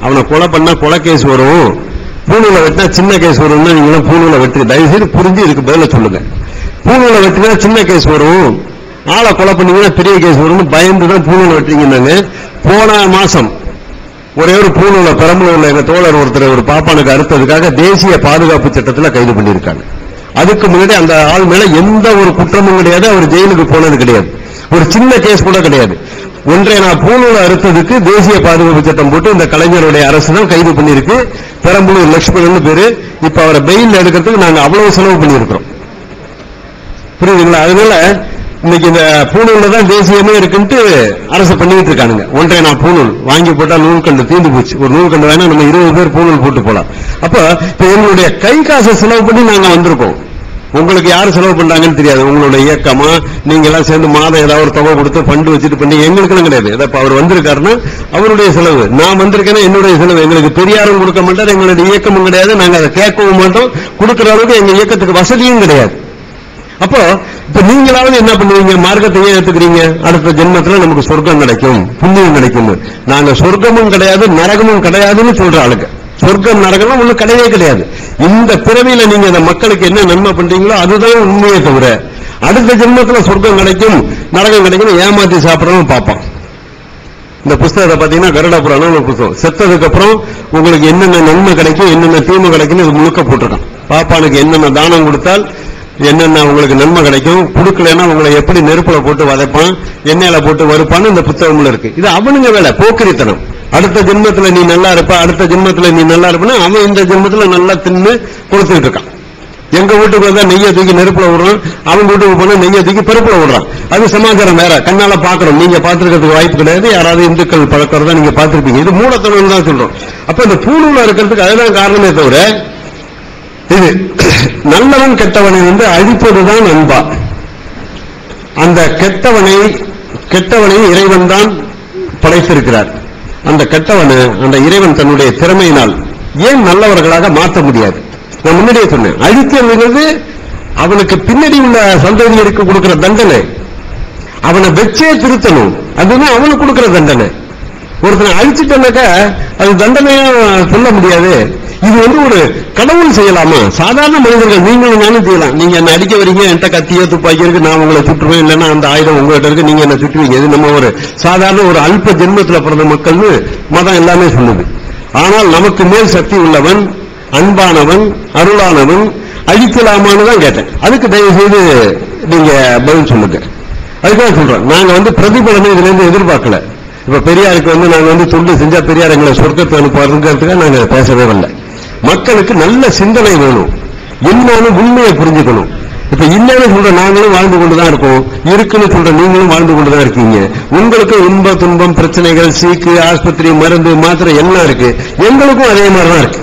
அவனை கொலை பண்ணா கொலை கேஸ் வரும், பூணூலை வெட்டினா சின்ன கேஸ் வரும்னா நீங்களும் பூணூலை வெட்டு. தயவுசெய்து புரிஞ்சு இதுக்கு பதில சொல்லுங்க. பூணூலை வெட்டினா சின்ன கேஸ் வரும், ஆளை கொலை பண்ணீங்கன்னா பெரிய கேஸ் வரும்னு பயந்துதான் பூணூலை வெட்டுறீங்கன்னாங்க. போன மாசம் ஒரே ஒரு பூணூலை பெரம்பலூர்ல எங்க தோழர் ஒருத்தர் ஒரு பாப்பானுக்கு அறுத்ததுக்காக தேசிய பாதுகாப்பு சட்டத்தில் கைது பண்ணியிருக்காங்க. அதுக்கு முன்னாடி அந்த ஆள் மேல எந்த ஒரு குற்றமும் கிடையாது, அவர் ஜெயிலுக்கு போனது கிடையாது, ஒரு சின்ன கேஸ் கூட கிடையாது. ஒன்றை நான் பூணூலை அறுத்ததுக்கு தேசிய பாதுகாப்பு சட்டம் போட்டு இந்த கலைஞருடைய அரசு தான் கைது பண்ணியிருக்கு. பெரம்பலூர் லட்சுமணன் பேரு. இப்ப அவரை பெயில் எடுக்கிறதுக்கு நாங்க அவ்வளவு செலவு பண்ணியிருக்கிறோம். புரியுதுங்களா? அதனால இன்னைக்கு இந்த பூணூல்ல தான் தேசியமே இருக்குன்ட்டு அரசு பண்ணிட்டு இருக்கானுங்க. ஒன்றை நான் பூணூல் வாங்கி போட்டா நூல்கண்டு தீர்ந்து போச்சு. ஒரு நூல்கண்டு வேணா நம்ம 20 பேர் பூணூல் போட்டு போலாம். அப்ப இப்ப எங்களுடைய கை காசை செலவு பண்ணி நாங்க வந்திருக்கோம். உங்களுக்கு யாரு செலவு பண்றாங்கன்னு தெரியாது. உங்களுடைய இயக்கமா நீங்க எல்லாம் சேர்ந்து மாதம் ஏதாவது ஒரு தொகை கொடுத்து ஃபண்டு வச்சுட்டு பண்ணி எங்களுக்குலாம் கிடையாது. இப்ப அவர் வந்திருக்காருன்னா அவருடைய செலவு, நான் வந்திருக்கேன்னா என்னுடைய செலவு. எங்களுக்கு பெரியாரும் கொடுக்க மாட்டார், எங்களுடைய இயக்கமும் கிடையாது, நாங்க அதை கேட்கவும் மாட்டோம், கொடுக்கிற அளவுக்கு எங்க இயக்கத்துக்கு வசதியும் கிடையாது. அப்போ இப்ப நீங்களாவது என்ன பண்ணுவீங்க? மார்க்கத்தையே ஏத்துக்கிறீங்க, அடுத்த ஜென்மத்துல நமக்கு சொர்க்கம் கிடைக்கும், புண்ணியம் கிடைக்கும். நாங்க சொர்க்கமும் கிடையாது நரகமும் கிடையாதுன்னு சொல்ற ஆளுங்க. சொர்க்கம் நரகம் ஒண்ணு கிடையவே கிடையாது. இந்த பிறவியில நீங்க அந்த மக்களுக்கு என்ன நன்மை பண்றீங்களோ அதுதான் உண்மையை தவிர அடுத்த ஜென்மத்துல சொர்க்கம் கிடைக்கும் நரகம் கிடைக்கும் ஏமாத்தி சாப்பிடறவன் பார்ப்பான். இந்த புஸ்தகத்தை பாத்தீங்கன்னா கருட புராணம் ஒரு புத்தகம். செத்ததுக்கு அப்புறம் உங்களுக்கு என்னென்ன நன்மை கிடைக்கும் என்னென்ன தீமை கிடைக்கும் இது முழுக்க போட்டிருக்கான். பாப்பானுக்கு என்னென்ன தானம் கொடுத்தால் என்னென்ன உங்களுக்கு நன்மை கிடைக்கும், கொடுக்கலன்னா உங்களை எப்படி நெருப்புல போட்டு வதைப்பான், எண்ணெயில போட்டு வறுப்பான்னு இந்த புத்தகம்ல இருக்கு. இது அவனுங்க வேலை, போக்கிரித்தனம். அடுத்த ஜென்மத்துல நீ நல்லா இருப்ப, அடுத்த ஜென்மத்துல நீ நல்லா இருப்பனா அவன் இந்த ஜென்மத்துல நல்லா தின்னு கொடுத்துட்டு இருக்கான். எங்க வீட்டுக்கு வந்தா நெய்ய தூக்கி நெருப்புல விடுறான், அவங்க வீட்டுக்கு போனா நெய்ய தூக்கி பருப்புல விடுறான். அது சமாச்சாரம் வேற, கண்ணால பாக்குறோம். நீங்க பாத்துக்கிறதுக்கு வாய்ப்பு கிடையாது, யாராவது இந்துக்கள் பழக்கிறதா நீங்க பாத்துருப்பீங்க. இது மூலத்தனம் தான் சொல்றோம். அப்ப இந்த பூணூல இருக்கிறதுக்கு அதுதான் காரணமே தவிர இது நல்லவன் கெட்டவனை அழிப்பதுதான் அன்பா. அந்த கெட்டவனை இறைவன் தான் படைத்திருக்கிறார். அந்த கெட்டவனை அந்த இறைவன் தன்னுடைய திறமையினால் ஏன் நல்லவர்களாக மாற்ற முடியாது? நான் முன்னாடியே சொன்னேன், அழிக்கிறது அவனுக்கு பின்னாடி உள்ள சந்ததியருக்கு கொடுக்கிற தண்டனை. அவனை வெச்சே திருத்தணும், அதுதான் அவனுக்கு கொடுக்கிற தண்டனை. ஒருத்தனை அழிச்சுட்டாக்க அது தண்டனையா சொல்ல முடியாது. இது ஒரு கடவுள் செய்யலாமா? சாதாரண மனிதர்கள் நீங்களும் நானும் செய்யலாம். நீங்க என்ன அடிக்க வரீங்க, என்கிட்ட கத்தியோ துப்பாக்கி இருக்கு, நான் உங்களை சுற்றுவேன், இல்லைன்னா அந்த ஆயுதம் உங்ககிட்ட இருக்கு, நீங்க என்ன சுற்றுவீங்க. இது நம்ம ஒரு சாதாரண ஒரு அல்ப ஜென்மத்துல பிறந்த மக்கள்னு மதம் எல்லாமே சொல்லுது. ஆனால் நமக்கு மேல் சக்தி உள்ளவன், அன்பானவன், அருளானவன் அழிக்கலாமான்னு தான் கேட்டேன். அதுக்கு தயவு செய்து நீங்க பதில் சொல்லுங்க. அதுக்காக சொல்றோம், நாங்க பிரதிபலனை இதுல இருந்து எதிர்பார்க்கல. இப்ப பெரியாருக்கு நாங்க தொண்டு செஞ்சா பெரியார் எங்களை சொர்க்கத்தை அனுப்புறதுக்காக நாங்க பேசவே இல்லை. மக்களுக்கு நல்ல சிந்தனை வேணும், என்னன்னு உண்மையை புரிஞ்சுக்கணும். இப்ப இல்லைன்னு சொல்ற நாங்களும் வாழ்ந்து கொண்டுதான் இருக்கோம், இருக்குன்னு சொல்ற நீங்களும் வாழ்ந்து கொண்டுதான் இருக்கீங்க. உங்களுக்கு இன்ப துன்பம் பிரச்சனைகள், சீக்கு, ஆஸ்பத்திரி, மருந்து, மாத்திரை எல்லாம் இருக்கு, எங்களுக்கும் அதே மாதிரிதான் இருக்கு.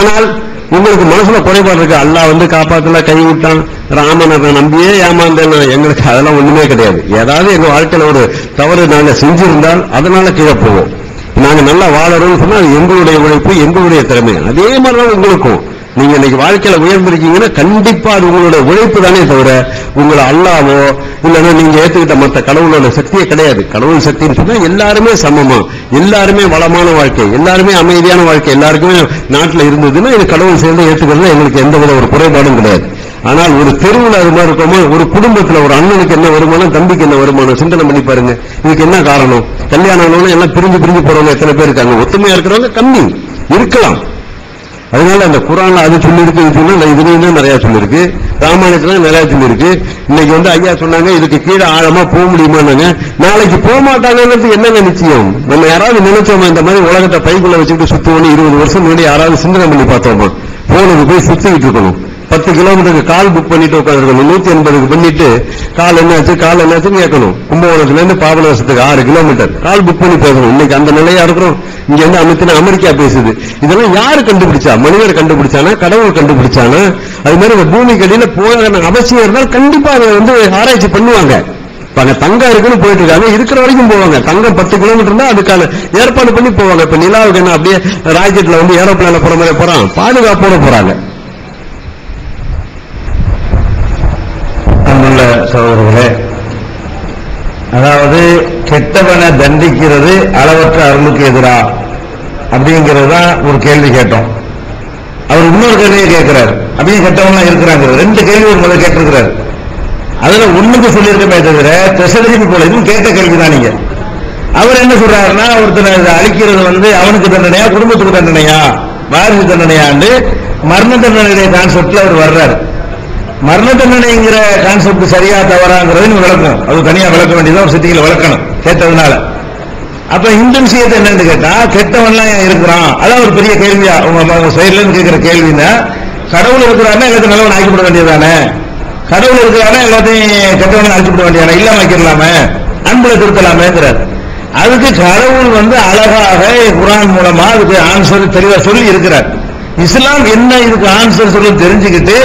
ஆனால் உங்களுக்கு மனசுல குறைபாடு இருக்கு. அல்லாஹ் காப்பாத்தல, கை விட்டான், ராமனை நம்பியே ஏமாந்தேன். எங்களுக்கு அதெல்லாம் ஒண்ணுமே கிடையாது. ஏதாவது எங்க வாழ்க்கையில ஒரு தவறு நாங்க செஞ்சிருந்தால் அதனால கீழே போவோம். நாங்க நல்லா வாழறோம்னு சொன்னா அது எங்களுடைய உழைப்பு, எங்களுடைய திறமை. அதே மாதிரிதான் உங்களுக்கும். நீங்க இன்னைக்கு வாழ்க்கையில உயர்ந்திருக்கீங்கன்னா கண்டிப்பா அது உங்களுடைய உழைப்பு தானே தவிர உங்களை அல்லாவோ இல்லைன்னா நீங்க ஏத்துக்கிட்ட மற்ற கடவுளோட சக்தியே கிடையாது. கடவுள் சக்தின்னு சொன்னா எல்லாருமே சமமா, எல்லாருமே வளமான வாழ்க்கை, எல்லாருமே அமைதியான வாழ்க்கை, எல்லாருக்குமே நாட்டில் இருந்ததுன்னா இது கடவுள் சேர்ந்து ஏற்றுக்கிறது எங்களுக்கு எந்த வித ஒரு குறைபாடும் கிடையாது. ஆனால் ஒரு தெருவில் அது மாதிரி இருக்கோமா, ஒரு குடும்பத்தில் ஒரு அண்ணனுக்கு என்ன வருமானம், தம்பிக்கு என்ன வருமானம், சிந்தனை பண்ணி பாருங்க. இதுக்கு என்ன காரணம்? கல்யாணம் எல்லாம் பிரிஞ்சு போறவங்க எத்தனை பேர் இருக்காங்க? ஒத்துமையா இருக்கிறவங்க கம்மி இருக்கலாம். அதனால அந்த குர்ஆன்ல அது சொல்லிருக்கு, இது சொன்னா இதுலயும் நிறைய சொல்லிருக்கு, ராமாயணத்துல நிறைய சொல்லிருக்கு. இன்னைக்கு ஐயா சொன்னாங்க இதுக்கு கீழே ஆழமா போக முடியுமான்னாங்க. நாளைக்கு போக மாட்டாங்கிறது என்னங்க நிச்சயம்? நம்ம யாராவது நினைச்சோமா இந்த மாதிரி உலகத்தை பைக்குள்ள வச்சுட்டு சுத்துவோம்? 20 வருஷம் முன்னாடி யாராவது சிந்தனை பண்ணி பார்த்தோமா? போனது போய் சுத்திக்கிட்டு இருக்கணும். 10 கிலோமீட்டருக்கு கால் புக் பண்ணிட்டு உட்காந்துருக்கணும். 180க்கு பண்ணிட்டு கால் என்னாச்சுன்னு கேட்கணும். கும்பகோணத்துல இருந்து பாபநாசத்துக்கு 6 கிலோமீட்டர் கால் புக் பண்ணி பேசணும். இன்னைக்கு அந்த நிலையா இருக்கிறோம். இங்க அமைத்தின அமெரிக்கா பேசுது. இதெல்லாம் யாரு கண்டுபிடிச்சா? மனிதர் கண்டுபிடிச்சானா, கடவுள் கண்டுபிடிச்சானா? அது மாதிரி பூமிக்கு அடியில போக அவசியம் இருந்தால் கண்டிப்பா அதை ஆராய்ச்சி பண்ணுவாங்க. தங்கம் இருக்குன்னு போயிட்டு இருக்காங்க, இருக்கிற வரைக்கும் போவாங்க. தங்கம் 10 கிலோமீட்டர் தான் அதுக்கான ஏற்பாடு பண்ணி போவாங்க. இப்ப நிலாவுக்கு என்ன அப்படியே ராக்கெட்ல ஏரோப்ளான்ல போற மாதிரி போறான், பாதுகாப்போட போறாங்க. அன்புள்ள சகோதரர்களே, அதாவது கெட்டவனை தண்டிக்கிறது அளவற்ற அருளுக்கு எதிரா அப்படிங்கிறது தான் ஒரு கேள்வி கேட்டோம். அவர் இன்னொரு கேள்வியை கேட்கிறார், அப்படியே கெட்டவங்க இருக்கிறாங்க. 2 கேள்வி ஒரு முதல்ல கேட்டிருக்கிறார். அதுல ஒண்ணுக்கு சொல்லியிருக்கமே தவிர திசைதிருப்பி போல இதுவும் கேட்ட கேள்விதான். நீங்க அவர் என்ன சொல்றாருன்னா, ஒருத்தனை அழிக்கிறது அவனுக்கு தண்டனையா குடும்பத்துக்கு தண்டனையா வாரிசு தண்டனையாண்டு மரண தண்டனையுடைய கான்செப்ட்ல அவர் வர்றாரு. மரண தண்டனைங்கிற கான்செப்ட் சரியா தவறாங்கிறது விளக்கும், அது தனியா விளக்க வேண்டியதான் ஒரு சிட்டியில விளக்கணும் கேட்டதுனால. அப்ப இந்த விஷயத்தை என்னன்னு கேட்டா, கெட்டவன்லாம் ஏன் இருக்கிறான், அதான் ஒரு பெரிய கேள்வியா உங்க சைட்ல கேட்கிற கேள்வின்னா, கடவுள் இருக்கிறாருன்னா எல்லாத்தையும் நல்லவன் ஆக்கிவிட வேண்டியதானே, கடவுள் இருக்கிறாருன்னா எல்லாத்தையும் கெட்டவனை அழிச்சுவிட வேண்டியதானே, இல்லாம வைக்கலாமே, அன்புல திருத்தலாமேங்கிறார். அதுக்கு கடவுள் அழகாக குர்ஆன் மூலமா அதுக்கு ஆன்சர் தெளிவா சொல்லி இருக்கிறார். இஸ்லாம் என்ன இதுக்கு ஆன்சர் சொல்லி தெரிஞ்சுக்கிட்டு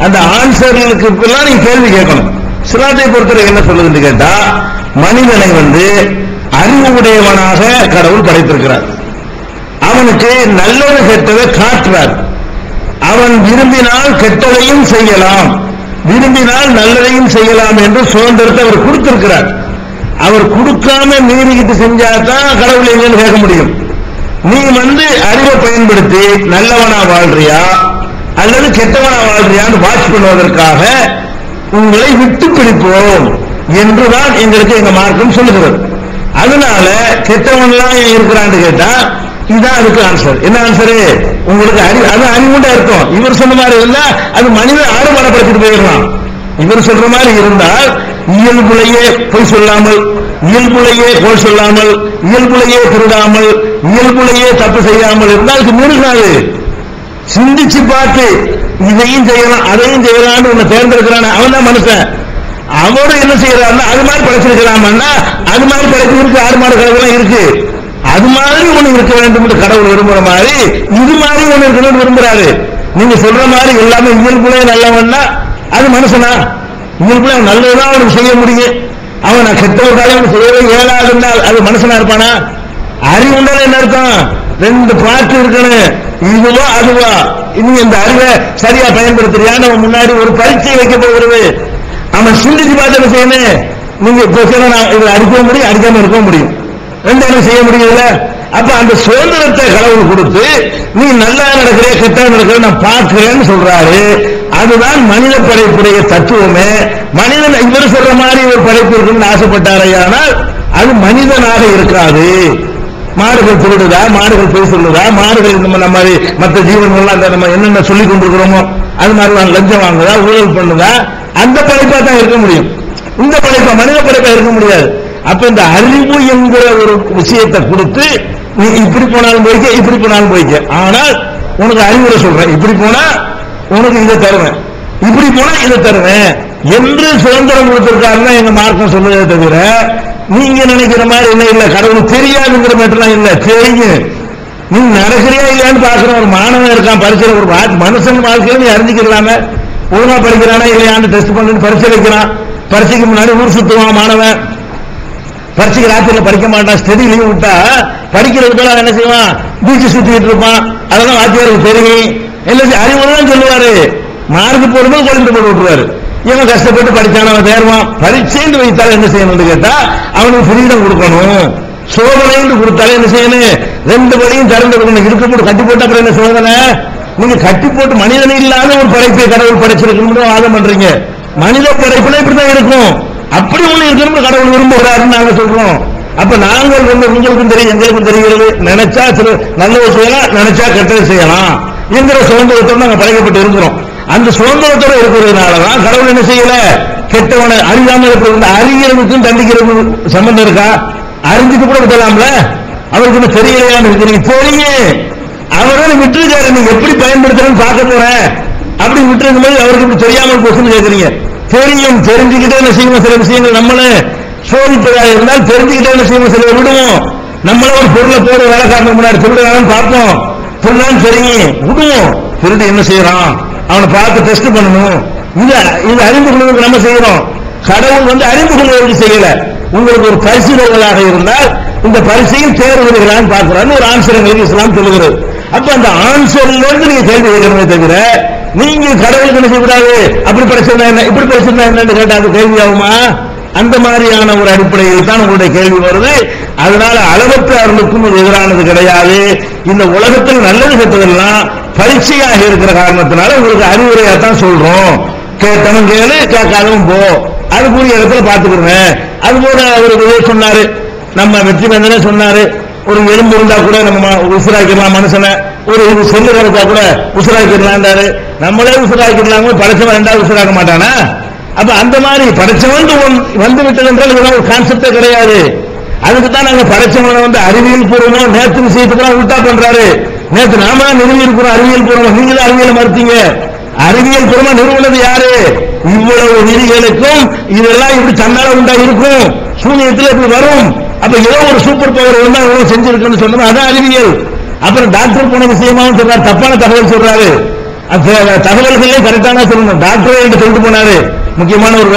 அந்த ஆன்சர்களுக்கு எல்லாம் நீங்க கேள்வி கேட்கணும். இஸ்லாத்தை பொறுத்தவரை என்ன சொல்லுதுன்னு கேட்டா, மனிதனை அறிவு உடையவனாக கடவுள் படைத்திருக்கிறார். அவனுக்கு நல்லது கெட்டதை காட்டுறார். அவன் விரும்பினால் கெட்டதையும் செய்யலாம், விரும்பினால் நல்லதையும் செய்யலாம் என்று சுதந்திரத்தை அவர் கொடுத்திருக்கிறார். அவர் கொடுக்காம மீறிக்கிட்டு செஞ்சாதான் கடவுள் எங்கன்னு கேட்க முடியும். நீ அறிவை பயன்படுத்தி நல்லவனா வாழ்றியா அல்லது கெட்டவனா வாழ்றியான்னு வாட்ச் பண்ணுவதற்காக உங்களை விட்டு பிடிப்போம் என்றுதான் எங்களுக்கு எங்க மார்க்கம் சொல்லுகிறது. அதனால கெட்டவன்லாம் இருக்கிறான்னு கேட்டா இதுதான் அதுக்கு ஆன்சர். என்ன ஆன்சரு? உங்களுக்கு அது அறிவுண்டா இருக்கும். இவர் சொன்ன மாதிரி இருந்தா அது மனிதன் ஆடுபாடப்படுத்திட்டு போயிடலாம். இவர் சொல்ற மாதிரி இருந்தால் இயல்புலையே பொய் சொல்லாமல், இயல்புலையே கோல் சொல்லாமல், இயல்புலையே திருடாமல், இயல்புலையே தப்பு செய்யாமல் இருந்தால் அதுக்கு மீறுகாது. சிந்திச்சு பார்த்து இதையும் செய்யலாம் அதையும் செய்யலாம்னு உன்னை தேர்ந்தெடுக்கிறான், அவன் தான் மனுஷன். அவரும் என்ன செய்யறாருன்னா அது மாதிரி படைச்சிருக்கலாமா, அது மாதிரி படைப்பு இருக்கு, ஆறு மாடு கடவுள் இருக்கு, அது மாதிரி ஒண்ணு இருக்க வேண்டும் என்று கடவுள் விரும்புற மாதிரி இது மாதிரி ஒண்ணு இருக்கணும்னு விரும்புறாரு. நீங்க சொல்ற மாதிரி எல்லாமே இயல்புலையே நல்லவன்னா அது மனுஷனா? இயல்புல அவன் நல்லதுதான் அவனுக்கு செய்ய முடியும். அவன் கெட்ட ஒரு காலம் செய்யவே இயலாதுன்னால் அது மனுஷனா இருப்பானா? அறிவுண்டால என்ன அர்த்தம்? 2 பாட்டு இருக்கணும், இதுவா அதுவா. இனி இந்த அறிவை சரியா பயன்படுத்துறியான்னு அவன் முன்னாடி ஒரு பரீட்சை வைக்க போகிறது. அவன் சிந்திச்சு பார்த்து என்ன செய்யணும்? நீங்க இதை அடிக்க முடியும், அடிக்காம இருக்க முடியும், 2 என்ன செய்ய முடியல. அப்ப அந்த சுதந்திரத்தை கடவுள் கொடுத்து நீ நல்லா நடக்கிற கெட்ட நடக்கிற நான் பார்க்கிறேன்னு சொல்றாரு. அதுதான் மனித படைப்புடைய தத்துவமே. மனிதன் இவர் சொல்ற மாதிரி ஒரு படைப்பு இருக்குன்னு ஆசைப்பட்டாரையானால் அது மனிதனாக இருக்காது. மாடுகள் திருடுதா, மாடுகள் போய் சொல்லுதா, மாடுகள் நம்ம மாதிரி மற்ற ஜீவன்கள்லாம் நம்ம என்னென்ன சொல்லிக் கொண்டிருக்கிறோமோ அது மாதிரி லஞ்சம் வாங்குதா, ஊழல் பண்ணுதா, அந்த படைப்பா தான் இருக்க முடியும். இந்த படைப்பா மனித படைப்பா இருக்க முடியாது. அப்ப இந்த அறிவு என்கிற ஒரு விஷயத்தை கொடுத்து நீ இப்படி போனாலும் போய்க்க, இப்படி போனாலும் போய்க்க, ஆனால் உனக்கு அறிவுரை சொல்றேன், இப்படி போனா உனக்கு இதை தருவேன், இப்படி போனா இதை தருவேன் என்று சுதந்திரம் கொடுத்திருக்காருன்னா எங்க மார்க்கம் சொல்லுவதே தவிர நீங்க நினைக்கிற மாதிரி என்ன இல்ல. கடவுள் தெரியாதுங்கிற மட்டும் இல்ல, தெரியும். நீ நடக்கிறியா இல்லையான்னு பாக்குற ஒரு மாணவன் இருக்கான் பரிசையில், ஒரு மனுஷன் வாழ்க்கையில நீ அறிஞ்சிக்கலாமே, ஒழுங்கா படிக்கிறானா இல்லையான்னு டெஸ்ட் பண்ணு பரிசை வைக்கிறான். பரிசைக்கு முன்னாடி ஊர் சுத்துவான் மாணவன், பரிசைக்கு ராத்திரில படிக்க மாட்டான், ஸ்டடி லீவ் விட்டா படிக்கிறதுக்குள்ள என்ன செய்வான், பீச்சு சுத்திட்டு இருப்பான். அதெல்லாம் வாத்தியாருக்கு தெரியும். என்ன அறிவுதான் சொல்லுவாரு, மார்க்கு போடும்போது குழந்தை போட்டு விட்டுருவாரு. இவன் கஷ்டப்பட்டு படிச்சான அவன் தேர்வான். பரீட்சைன்னு வைத்தாலும் என்ன செய்யணும்னு கேட்டா அவனுக்கு ஃப்ரீடம் கொடுக்கணும். சோதனை கொடுத்தாலும் என்ன செய்யணும், 2 வழியும் திறந்து கொடுக்கணும். இருக்க போட்டு கட்டி போட்டு அப்புறம் என்ன சோதனை? நீங்க கட்டி போட்டு மனிதன் இல்லாத ஒரு படைப்பை கடவுள் படைச்சிருக்கணும் வாதம் பண்றீங்க. மனித படைப்புல இப்படிதான் இருக்கும். அப்படி ஒண்ணு இருக்கணும் கடவுள் விரும்புகிறாருன்னு நாங்க சொல்றோம். அப்ப நாங்கள் உங்களுக்கும் தெரியும் எங்களுக்கும் தெரிகிறது, நினைச்சா சில நல்லது செய்யலாம், நினைச்சா கெட்டது செய்யலாம் என்கிற சுதந்திரத்தோடு நாங்க படைக்கப்பட்டு இருக்கிறோம். அந்த சுதந்திரத்தோடு இருக்கிறதுனாலதான் கடவுள் என்ன செய்யல, கெட்டவனை அறியாமல் இருக்கிற அறிகிறதுக்கும் தண்டிக்கிறதுக்கும் சம்பந்தம் இருக்கா? அறிஞ்சிட்டு கூட விடலாம்ல, அவருக்கு தெரியலையான்னு இருக்கிறீங்க. தெரியும், அவரை விட்டுருக்காரு, நீங்க எப்படி பயன்படுத்துறேன்னு பார்க்க போறேன் அப்படி விட்டுருக்கும் போது அவருக்கு இப்படி தெரியாமல் போச்சுன்னு கேட்கறீங்க. தெரியும், தெரிஞ்சுக்கிட்டே என்ன செய்வோம், சில விஷயங்கள் நம்மள சோதிப்பதாக இருந்தால் தெரிஞ்சுக்கிட்டே என்ன செய்வோம், சில விடுவோம். நம்மள ஒரு பொருளை போட வேலைக்காரங்க முன்னாடி திருடுறான்னு பார்ப்போம், திருடான்னு தெரியும் விடுவோம். திருடு என்ன செய்யறான் அவனை பார்த்து டெஸ்ட் பண்ணணும். இது அறிந்து கொள்வதற்கு நம்ம செய்யறோம். கடவுள் அறிந்து கொள்வதற்கு செய்யல. உங்களுக்கு ஒரு பரிசீலனைகளாக இருந்தால் இந்த பரிசையும் தேர்வுகளான்னு பார்க்கிறான்னு ஒரு ஆன்சர் எங்களுக்கு இஸ்லாம் சொல்லுகிறது. அப்ப அந்த ஆன்சர்ல இருந்து நீங்க கேள்வி கேட்கணுமே தவிர நீங்க கடவுளுக்கு என்ன செய்யக்கூடாது, அப்படி படிச்சிருந்தா என்ன, இப்படி படிச்சிருந்தா என்னன்னு கேட்டா அது கேள்வி ஆகுமா? அந்த மாதிரியான ஒரு அடிப்படையில் தான் உங்களுடைய கேள்வி வருது. அதனால அளவற்ற அருளுக்கும் இது எதிரானது கிடையாது. இந்த உலகத்தில் நல்லது கெட்டதெல்லாம் பரீட்சையாக இருக்கிற காரணத்தினால உங்களுக்கு அறிவுரையா தான் சொல்றோம். கேட்டனும் கேளு, கேட்காதவும் போ, அதுக்குரிய இடத்துல பாத்துக்கிறேன். அது போல அவர் சொன்னாரு, நம்ம வெற்றி மந்தனே சொன்னாரு, ஒரு எலும்பு இருந்தா கூட நம்ம உசுராக்கிடலாம் மனுஷனை, ஒரு செல்லு கிடைச்சா கூட உசுராக்கிடலான்றாரு. நம்மளே உசுராக்கிடலாம், படைச்சவன் ரெண்டாவது உசுராக்க மாட்டானா? அப்ப அந்த மாதிரி படைச்சவன் வந்து விட்டது என்றால் இதெல்லாம் ஒரு கான்செப்டே கிடையாது. அதுக்கு தான் நாங்க படைச்சவனை அறிவியல் பூர்வமா நேற்று விஷயத்துக்கெல்லாம் உல்டா பண்றாரு. நேற்று நாம நிறுவி இருக்கிறோம் அறிவியல் பூர்வமா, நீங்களும் அறிவியல் மறுத்தீங்க. அறிவியல் பூர்வமா நிறுவனது யாரு? இவ்வளவு விதிகளுக்கும் இதெல்லாம் இப்படி தன்னால உண்டா இருக்கும், சூனியத்தில் இப்படி வரும். அப்ப ஏதோ ஒரு சூப்பர் பவர் இருந்தா எவ்வளவு செஞ்சிருக்குன்னு சொன்னோம், அதான் அறிவியல். அப்புறம் டாக்டர் போன விஷயமாவும் சொல்றாரு, தப்பான தகவல் சொல்றாரு. தகவல்களே கரெக்டான சொல்லணும். டாக்டரே சொல்லிட்டு போனாரு, முக்கியமான ஒரு